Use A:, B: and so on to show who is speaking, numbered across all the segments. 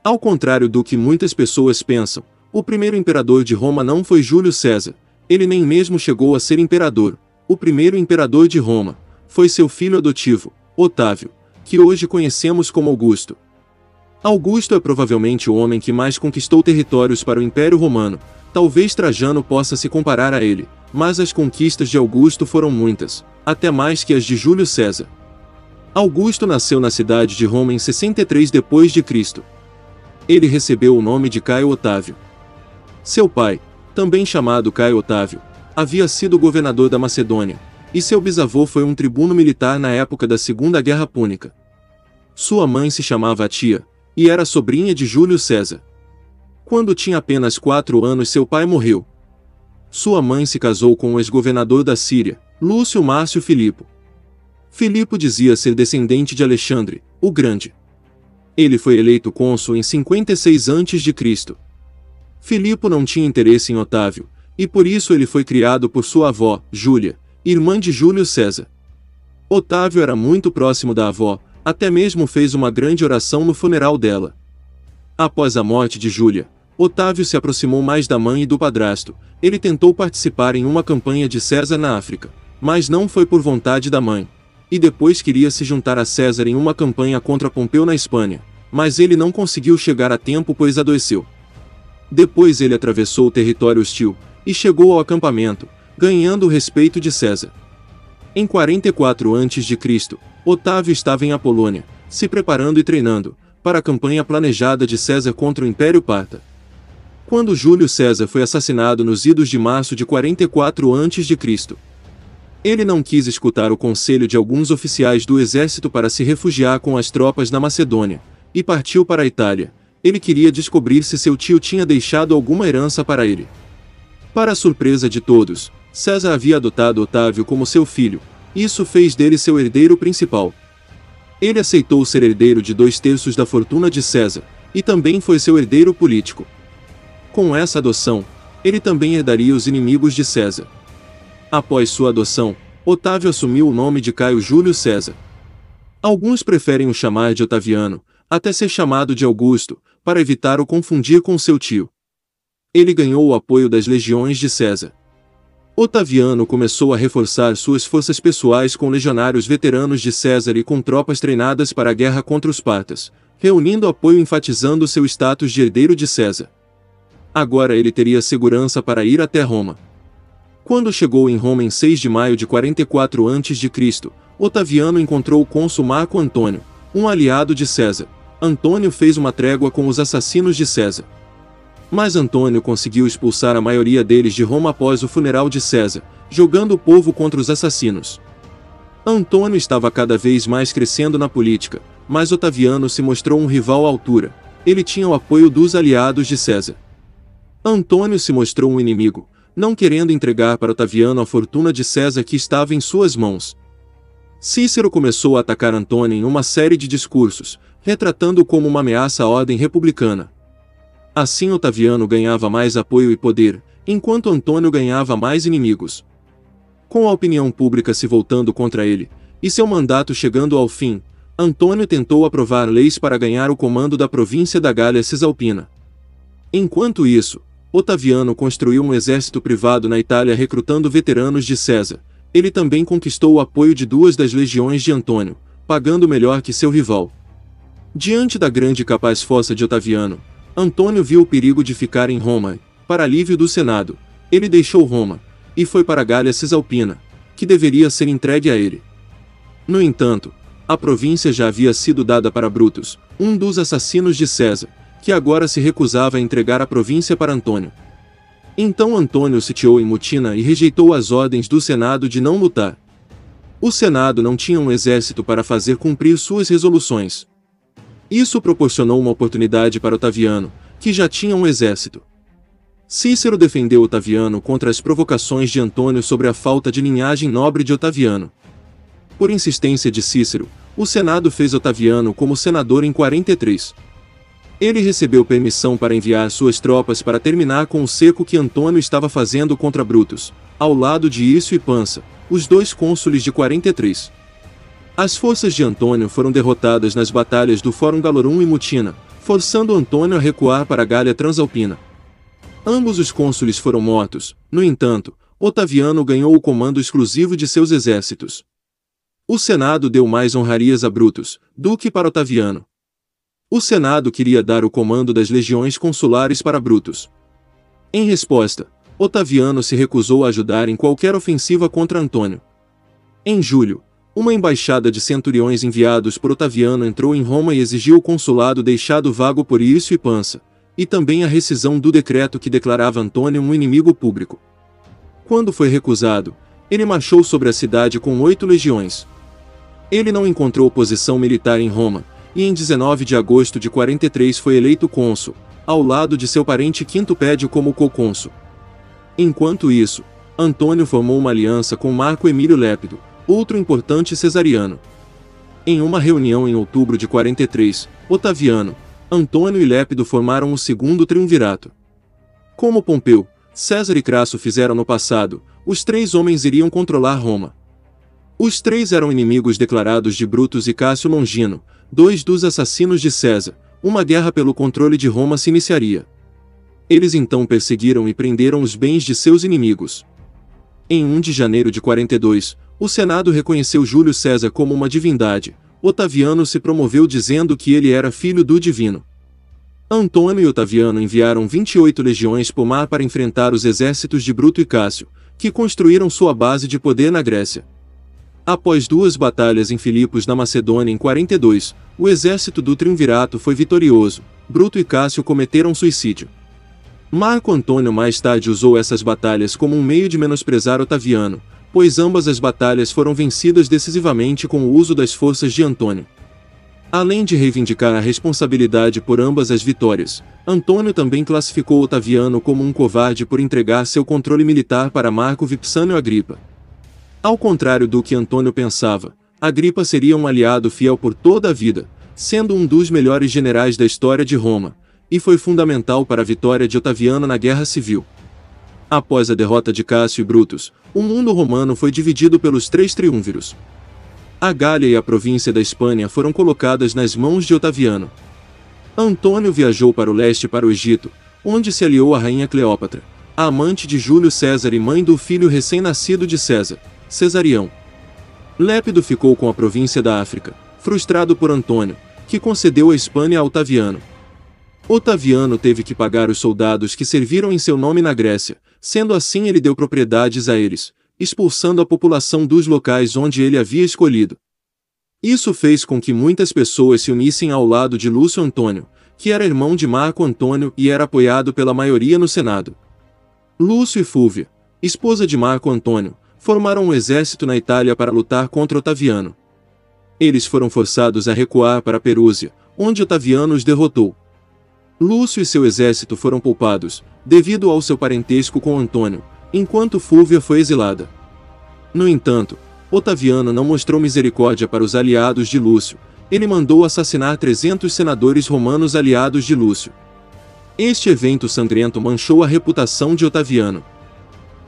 A: Ao contrário do que muitas pessoas pensam, o primeiro imperador de Roma não foi Júlio César, ele nem mesmo chegou a ser imperador. O primeiro imperador de Roma foi seu filho adotivo, Otávio, que hoje conhecemos como Augusto. Augusto é provavelmente o homem que mais conquistou territórios para o Império Romano. Talvez Trajano possa se comparar a ele, mas as conquistas de Augusto foram muitas, até mais que as de Júlio César. Augusto nasceu na cidade de Roma em 63 d.C. Ele recebeu o nome de Caio Otávio. Seu pai, também chamado Caio Otávio, havia sido governador da Macedônia, e seu bisavô foi um tribuno militar na época da Segunda Guerra Púnica. Sua mãe se chamava Atia, e era sobrinha de Júlio César. Quando tinha apenas 4 anos, seu pai morreu. Sua mãe se casou com o ex-governador da Síria, Lúcio Márcio Filipo. Filipo dizia ser descendente de Alexandre, o Grande. Ele foi eleito cônsul em 56 a.C. Filipo não tinha interesse em Otávio, e por isso ele foi criado por sua avó, Júlia, irmã de Júlio César. Otávio era muito próximo da avó, até mesmo fez uma grande oração no funeral dela. Após a morte de Júlia, Otávio se aproximou mais da mãe e do padrasto. Ele tentou participar em uma campanha de César na África, mas não foi por vontade da mãe. E depois queria se juntar a César em uma campanha contra Pompeu na Espanha, mas ele não conseguiu chegar a tempo pois adoeceu. Depois ele atravessou o território hostil e chegou ao acampamento, ganhando o respeito de César. Em 44 a.C., Otávio estava em Apolônia, se preparando e treinando para a campanha planejada de César contra o Império Parta. Quando Júlio César foi assassinado nos idos de março de 44 a.C., ele não quis escutar o conselho de alguns oficiais do exército para se refugiar com as tropas na Macedônia, e partiu para a Itália. Ele queria descobrir se seu tio tinha deixado alguma herança para ele. Para a surpresa de todos, César havia adotado Otávio como seu filho. Isso fez dele seu herdeiro principal. Ele aceitou ser herdeiro de 2/3 da fortuna de César, e também foi seu herdeiro político. Com essa adoção, ele também herdaria os inimigos de César. Após sua adoção, Otávio assumiu o nome de Caio Júlio César. Alguns preferem o chamar de Otaviano, até ser chamado de Augusto, para evitar o confundir com seu tio. Ele ganhou o apoio das legiões de César. Otaviano começou a reforçar suas forças pessoais com legionários veteranos de César e com tropas treinadas para a guerra contra os partas, reunindo apoio e enfatizando seu status de herdeiro de César. Agora ele teria segurança para ir até Roma. Quando chegou em Roma em 6 de maio de 44 a.C., Otaviano encontrou o cônsul Marco Antônio, um aliado de César. Antônio fez uma trégua com os assassinos de César. Mas Antônio conseguiu expulsar a maioria deles de Roma após o funeral de César, jogando o povo contra os assassinos. Antônio estava cada vez mais crescendo na política, mas Otaviano se mostrou um rival à altura. Ele tinha o apoio dos aliados de César. Antônio se mostrou um inimigo, não querendo entregar para Otaviano a fortuna de César que estava em suas mãos. Cícero começou a atacar Antônio em uma série de discursos, retratando-o como uma ameaça à ordem republicana. Assim Otaviano ganhava mais apoio e poder, enquanto Antônio ganhava mais inimigos. Com a opinião pública se voltando contra ele, e seu mandato chegando ao fim, Antônio tentou aprovar leis para ganhar o comando da província da Gália Cisalpina. Enquanto isso, Otaviano construiu um exército privado na Itália recrutando veteranos de César. Ele também conquistou o apoio de 2 das legiões de Antônio, pagando melhor que seu rival. Diante da grande e capaz força de Otaviano, Antônio viu o perigo de ficar em Roma. Para alívio do Senado, ele deixou Roma, e foi para a Gália Cisalpina, que deveria ser entregue a ele. No entanto, a província já havia sido dada para Brutus, um dos assassinos de César, que agora se recusava a entregar a província para Antônio. Então Antônio sitiou em Mutina e rejeitou as ordens do Senado de não lutar. O Senado não tinha um exército para fazer cumprir suas resoluções. Isso proporcionou uma oportunidade para Otaviano, que já tinha um exército. Cícero defendeu Otaviano contra as provocações de Antônio sobre a falta de linhagem nobre de Otaviano. Por insistência de Cícero, o Senado fez Otaviano como senador em 43. Ele recebeu permissão para enviar suas tropas para terminar com o cerco que Antônio estava fazendo contra Brutus, ao lado de Hircio e Pansa, os 2 cônsules de 43. As forças de Antônio foram derrotadas nas batalhas do Fórum Galorum e Mutina, forçando Antônio a recuar para a Gália Transalpina. Ambos os cônsules foram mortos. No entanto, Otaviano ganhou o comando exclusivo de seus exércitos. O Senado deu mais honrarias a Brutus do que para Otaviano. O Senado queria dar o comando das legiões consulares para Brutus. Em resposta, Otaviano se recusou a ajudar em qualquer ofensiva contra Antônio. Em julho, uma embaixada de centuriões enviados por Otaviano entrou em Roma e exigiu o consulado deixado vago por Hircio e Pansa, e também a rescisão do decreto que declarava Antônio um inimigo público. Quando foi recusado, ele marchou sobre a cidade com 8 legiões. Ele não encontrou oposição militar em Roma, e em 19 de agosto de 43 foi eleito cônsul, ao lado de seu parente Quinto Pédio como co-cônsul. Enquanto isso, Antônio formou uma aliança com Marco Emílio Lépido, outro importante cesariano. Em uma reunião em outubro de 43, Otaviano, Antônio e Lépido formaram o segundo triunvirato. Como Pompeu, César e Crasso fizeram no passado, os 3 homens iriam controlar Roma. Os 3 eram inimigos declarados de Brutus e Cássio Longino, 2 dos assassinos de César. Uma guerra pelo controle de Roma se iniciaria. Eles então perseguiram e prenderam os bens de seus inimigos. Em 1 de janeiro de 42, o Senado reconheceu Júlio César como uma divindade. Otaviano se promoveu dizendo que ele era filho do divino. Antônio e Otaviano enviaram 28 legiões por mar para enfrentar os exércitos de Bruto e Cássio, que construíram sua base de poder na Grécia. Após 2 batalhas em Filipos na Macedônia em 42, o exército do triunvirato foi vitorioso. Bruto e Cássio cometeram suicídio. Marco Antônio mais tarde usou essas batalhas como um meio de menosprezar Otaviano, pois ambas as batalhas foram vencidas decisivamente com o uso das forças de Antônio. Além de reivindicar a responsabilidade por ambas as vitórias, Antônio também classificou Otaviano como um covarde por entregar seu controle militar para Marco Vipsânio Agripa. Ao contrário do que Antônio pensava, Agripa seria um aliado fiel por toda a vida, sendo um dos melhores generais da história de Roma, e foi fundamental para a vitória de Otaviano na Guerra Civil. Após a derrota de Cássio e Brutus, o mundo romano foi dividido pelos 3 triunviros. A Gália e a província da Hispânia foram colocadas nas mãos de Otaviano. Antônio viajou para o leste para o Egito, onde se aliou à rainha Cleópatra, a amante de Júlio César e mãe do filho recém-nascido de César, Cesarião. Lépido ficou com a província da África, frustrado por Antônio, que concedeu a Hispânia a Otaviano. Otaviano teve que pagar os soldados que serviram em seu nome na Grécia, sendo assim ele deu propriedades a eles, expulsando a população dos locais onde ele havia escolhido. Isso fez com que muitas pessoas se unissem ao lado de Lúcio Antônio, que era irmão de Marco Antônio e era apoiado pela maioria no Senado. Lúcio e Fúvia, esposa de Marco Antônio, formaram um exército na Itália para lutar contra Otaviano. Eles foram forçados a recuar para Perúsia, onde Otaviano os derrotou. Lúcio e seu exército foram poupados, devido ao seu parentesco com Antônio, enquanto Fúvia foi exilada. No entanto, Otaviano não mostrou misericórdia para os aliados de Lúcio. Ele mandou assassinar 300 senadores romanos aliados de Lúcio. Este evento sangrento manchou a reputação de Otaviano.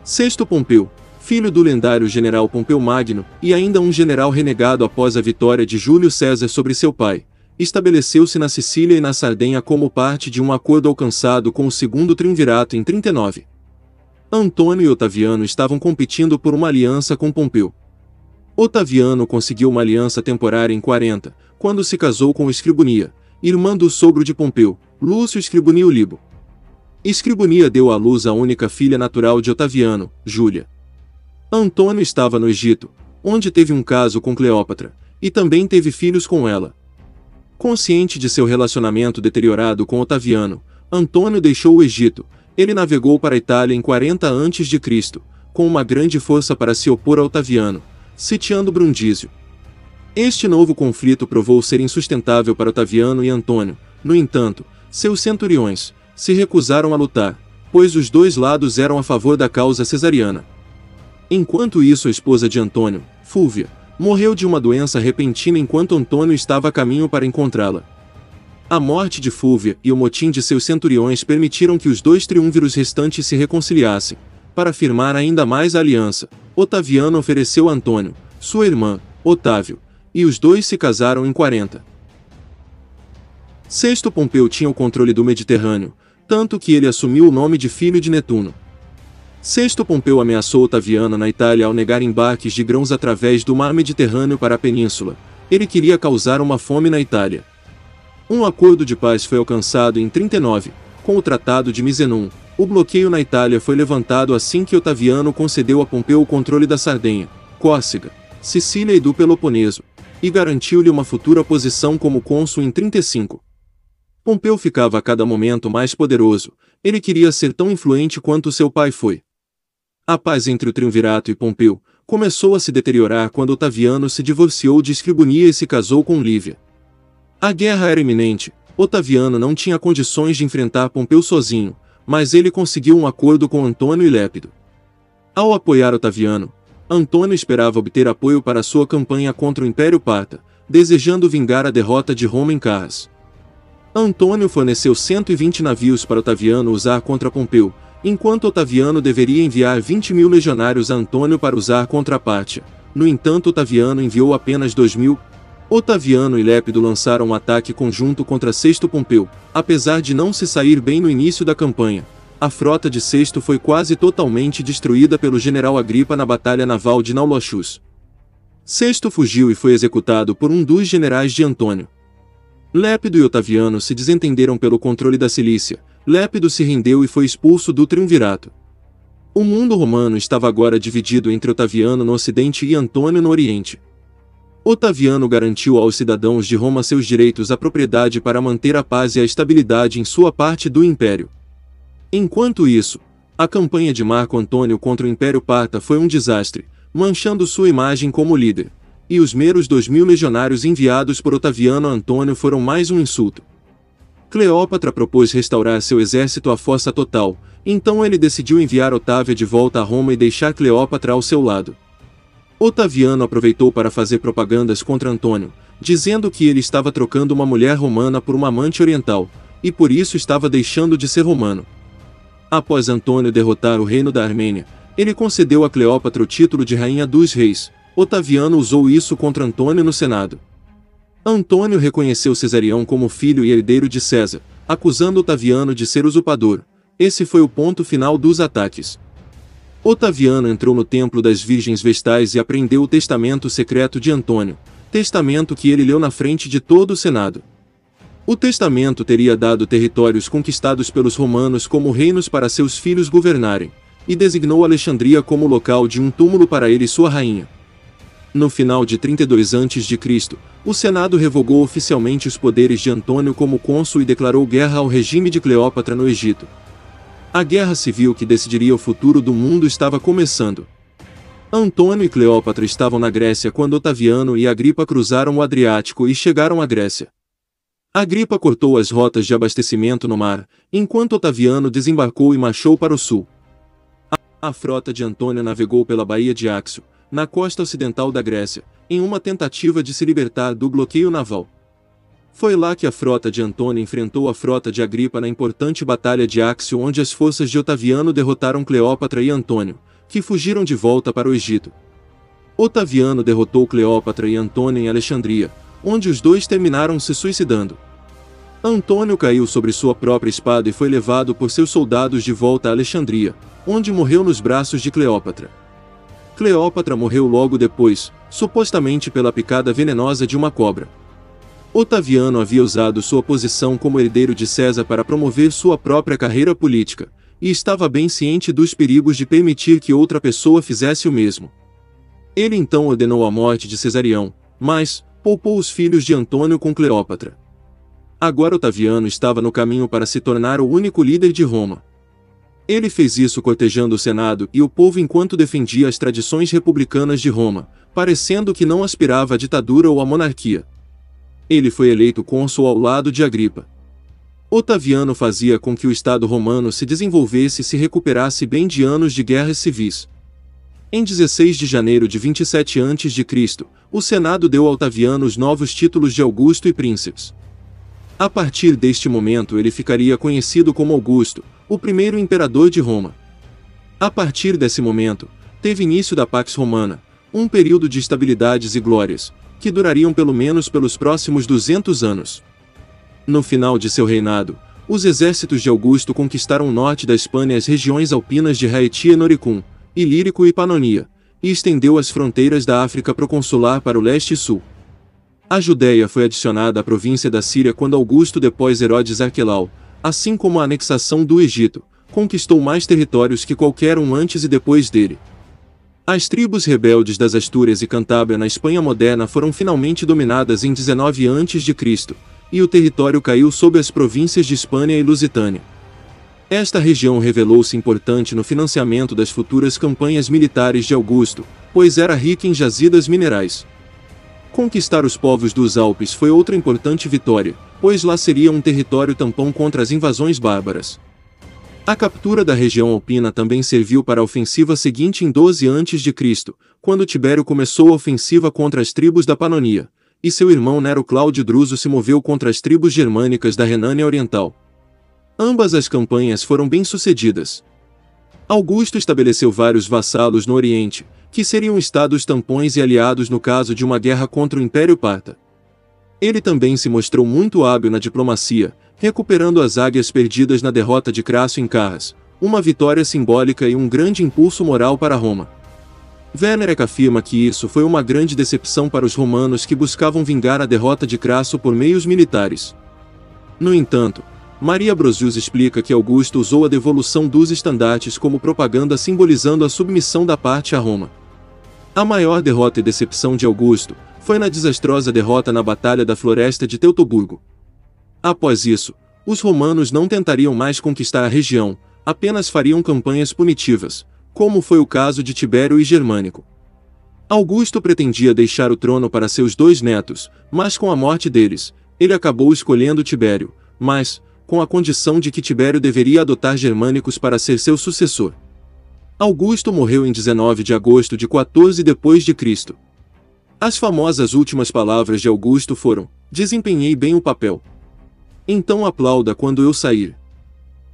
A: Sexto Pompeu, filho do lendário general Pompeu Magno, e ainda um general renegado após a vitória de Júlio César sobre seu pai, estabeleceu-se na Sicília e na Sardenha como parte de um acordo alcançado com o segundo triunvirato em 39. Antônio e Otaviano estavam competindo por uma aliança com Pompeu. Otaviano conseguiu uma aliança temporária em 40, quando se casou com Escribonia, irmã do sogro de Pompeu, Lúcio Escribonio Libo. Escribonia deu à luz a única filha natural de Otaviano, Júlia. Antônio estava no Egito, onde teve um caso com Cleópatra, e também teve filhos com ela. Consciente de seu relacionamento deteriorado com Otaviano, Antônio deixou o Egito. Ele navegou para a Itália em 40 a.C., com uma grande força para se opor a Otaviano, sitiando Brundísio. Este novo conflito provou ser insustentável para Otaviano e Antônio. No entanto, seus centuriões se recusaram a lutar, pois os dois lados eram a favor da causa cesariana. Enquanto isso, a esposa de Antônio, Fúvia, morreu de uma doença repentina enquanto Antônio estava a caminho para encontrá-la. A morte de Fúvia e o motim de seus centuriões permitiram que os 2 triunviros restantes se reconciliassem. Para firmar ainda mais a aliança, Otaviano ofereceu a Antônio, sua irmã, Otávio, e os dois se casaram em 40. Sexto Pompeu tinha o controle do Mediterrâneo, tanto que ele assumiu o nome de filho de Netuno. Sexto Pompeu ameaçou Otaviano na Itália ao negar embarques de grãos através do mar Mediterrâneo para a península. Ele queria causar uma fome na Itália. Um acordo de paz foi alcançado em 39, com o Tratado de Misenum. O bloqueio na Itália foi levantado assim que Otaviano concedeu a Pompeu o controle da Sardenha, Córcega, Sicília e do Peloponeso, e garantiu-lhe uma futura posição como cônsul em 35. Pompeu ficava a cada momento mais poderoso, ele queria ser tão influente quanto seu pai foi. A paz entre o triunvirato e Pompeu começou a se deteriorar quando Otaviano se divorciou de Escribonia e se casou com Lívia. A guerra era iminente, Otaviano não tinha condições de enfrentar Pompeu sozinho, mas ele conseguiu um acordo com Antônio e Lépido. Ao apoiar Otaviano, Antônio esperava obter apoio para sua campanha contra o Império Parta, desejando vingar a derrota de Roma em Carras. Antônio forneceu 120 navios para Otaviano usar contra Pompeu, enquanto Otaviano deveria enviar 20.000 legionários a Antônio para usar contra a Pártia. No entanto, Otaviano enviou apenas 2.000. Otaviano e Lépido lançaram um ataque conjunto contra Sexto Pompeu. Apesar de não se sair bem no início da campanha, a frota de Sexto foi quase totalmente destruída pelo general Agripa na batalha naval de Naulochus. Sexto fugiu e foi executado por um dos generais de Antônio. Lépido e Otaviano se desentenderam pelo controle da Cilícia. Lépido se rendeu e foi expulso do triunvirato. O mundo romano estava agora dividido entre Otaviano no ocidente e Antônio no oriente. Otaviano garantiu aos cidadãos de Roma seus direitos à propriedade para manter a paz e a estabilidade em sua parte do império. Enquanto isso, a campanha de Marco Antônio contra o Império Parta foi um desastre, manchando sua imagem como líder, e os meros 2.000 legionários enviados por Otaviano a Antônio foram mais um insulto. Cleópatra propôs restaurar seu exército à força total, então ele decidiu enviar Otávia de volta a Roma e deixar Cleópatra ao seu lado. Otaviano aproveitou para fazer propagandas contra Antônio, dizendo que ele estava trocando uma mulher romana por uma amante oriental, e por isso estava deixando de ser romano. Após Antônio derrotar o reino da Armênia, ele concedeu a Cleópatra o título de Rainha dos Reis. Otaviano usou isso contra Antônio no Senado. Antônio reconheceu Cesarião como filho e herdeiro de César, acusando Otaviano de ser usurpador. Esse foi o ponto final dos ataques. Otaviano entrou no Templo das Virgens Vestais e apreendeu o testamento secreto de Antônio, testamento que ele leu na frente de todo o Senado. O testamento teria dado territórios conquistados pelos romanos como reinos para seus filhos governarem, e designou Alexandria como local de um túmulo para ele e sua rainha. No final de 32 a.C., o Senado revogou oficialmente os poderes de Antônio como cônsul e declarou guerra ao regime de Cleópatra no Egito. A guerra civil que decidiria o futuro do mundo estava começando. Antônio e Cleópatra estavam na Grécia quando Otaviano e Agripa cruzaram o Adriático e chegaram à Grécia. Agripa cortou as rotas de abastecimento no mar, enquanto Otaviano desembarcou e marchou para o sul. A frota de Antônio navegou pela Baía de Áxio, na costa ocidental da Grécia, em uma tentativa de se libertar do bloqueio naval. Foi lá que a frota de Antônio enfrentou a frota de Agripa na importante Batalha de Áxio, onde as forças de Otaviano derrotaram Cleópatra e Antônio, que fugiram de volta para o Egito. Otaviano derrotou Cleópatra e Antônio em Alexandria, onde os dois terminaram se suicidando. Antônio caiu sobre sua própria espada e foi levado por seus soldados de volta a Alexandria, onde morreu nos braços de Cleópatra. Cleópatra morreu logo depois, supostamente pela picada venenosa de uma cobra. Otaviano havia usado sua posição como herdeiro de César para promover sua própria carreira política, e estava bem ciente dos perigos de permitir que outra pessoa fizesse o mesmo. Ele então ordenou a morte de Cesarião, mas poupou os filhos de Antônio com Cleópatra. Agora Otaviano estava no caminho para se tornar o único líder de Roma. Ele fez isso cortejando o Senado e o povo enquanto defendia as tradições republicanas de Roma, parecendo que não aspirava à ditadura ou à monarquia. Ele foi eleito cônsul ao lado de Agripa. Otaviano fazia com que o Estado romano se desenvolvesse e se recuperasse bem de anos de guerras civis. Em 16 de janeiro de 27 a.C., o Senado deu a Otaviano os novos títulos de Augusto e Príncipes. A partir deste momento ele ficaria conhecido como Augusto, o primeiro imperador de Roma. A partir desse momento, teve início da Pax Romana, um período de estabilidades e glórias, que durariam pelo menos pelos próximos 200 anos. No final de seu reinado, os exércitos de Augusto conquistaram o norte da Espanha e as regiões alpinas de Haiti e Noricum, Ilírico e Panonia, e estendeu as fronteiras da África proconsular para o leste e sul. A Judéia foi adicionada à província da Síria quando Augusto depôs Herodes Arquelau, assim como a anexação do Egito, conquistou mais territórios que qualquer um antes e depois dele. As tribos rebeldes das Astúrias e Cantábria na Espanha moderna foram finalmente dominadas em 19 a.C., e o território caiu sob as províncias de Hispânia e Lusitânia. Esta região revelou-se importante no financiamento das futuras campanhas militares de Augusto, pois era rica em jazidas minerais. Conquistar os povos dos Alpes foi outra importante vitória, pois lá seria um território tampão contra as invasões bárbaras. A captura da região alpina também serviu para a ofensiva seguinte em 12 a.C., quando Tibério começou a ofensiva contra as tribos da Panonia, e seu irmão Nero Cláudio Druso se moveu contra as tribos germânicas da Renânia Oriental. Ambas as campanhas foram bem-sucedidas. Augusto estabeleceu vários vassalos no Oriente, que seriam estados tampões e aliados no caso de uma guerra contra o Império Parta. Ele também se mostrou muito hábil na diplomacia, recuperando as águias perdidas na derrota de Crasso em Carras, uma vitória simbólica e um grande impulso moral para Roma. Werner Eck afirma que isso foi uma grande decepção para os romanos que buscavam vingar a derrota de Crasso por meios militares. No entanto, Maria Brosius explica que Augusto usou a devolução dos estandartes como propaganda simbolizando a submissão da parte a Roma. A maior derrota e decepção de Augusto foi na desastrosa derrota na Batalha da Floresta de Teutoburgo. Após isso, os romanos não tentariam mais conquistar a região, apenas fariam campanhas punitivas, como foi o caso de Tibério e Germânico. Augusto pretendia deixar o trono para seus 2 netos, mas com a morte deles, ele acabou escolhendo Tibério, mas com a condição de que Tibério deveria adotar Germânicos para ser seu sucessor. Augusto morreu em 19 de agosto de 14 d.C. As famosas últimas palavras de Augusto foram: "Desempenhei bem o papel. Então aplauda quando eu sair."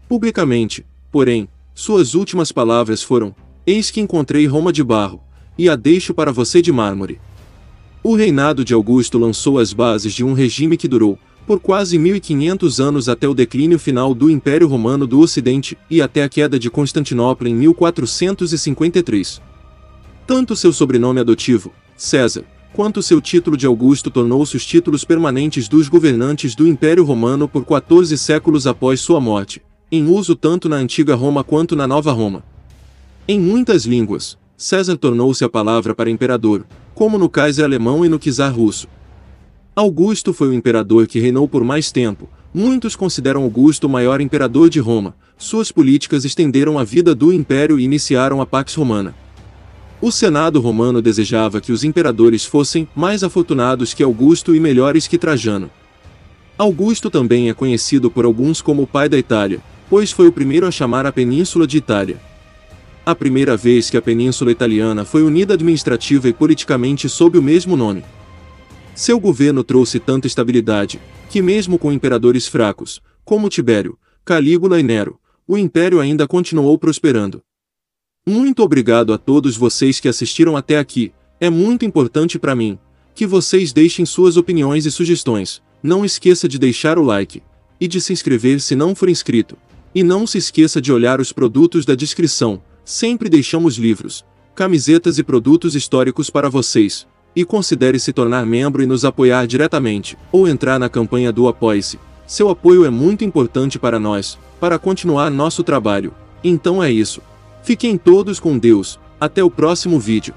A: Publicamente, porém, suas últimas palavras foram: "Eis que encontrei Roma de barro, e a deixo para você de mármore." O reinado de Augusto lançou as bases de um regime que durou, por quase 1500 anos até o declínio final do Império Romano do Ocidente e até a queda de Constantinopla em 1453. Tanto seu sobrenome adotivo, César, quanto seu título de Augusto tornou-se os títulos permanentes dos governantes do Império Romano por 14 séculos após sua morte, em uso tanto na antiga Roma quanto na Nova Roma. Em muitas línguas, César tornou-se a palavra para imperador, como no Kaiser alemão e no czar russo. Augusto foi o imperador que reinou por mais tempo. Muitos consideram Augusto o maior imperador de Roma. Suas políticas estenderam a vida do império e iniciaram a Pax Romana. O Senado romano desejava que os imperadores fossem mais afortunados que Augusto e melhores que Trajano. Augusto também é conhecido por alguns como o pai da Itália, pois foi o primeiro a chamar a Península de Itália. A primeira vez que a Península Italiana foi unida administrativa e politicamente sob o mesmo nome. Seu governo trouxe tanta estabilidade, que mesmo com imperadores fracos, como Tibério, Calígula e Nero, o império ainda continuou prosperando. Muito obrigado a todos vocês que assistiram até aqui. É muito importante para mim que vocês deixem suas opiniões e sugestões. Não esqueça de deixar o like e de se inscrever se não for inscrito. E não se esqueça de olhar os produtos da descrição. Sempre deixamos livros, camisetas e produtos históricos para vocês. E considere se tornar membro e nos apoiar diretamente, ou entrar na campanha do Apoie-se. Seu apoio é muito importante para nós, para continuar nosso trabalho. Então é isso. Fiquem todos com Deus, até o próximo vídeo.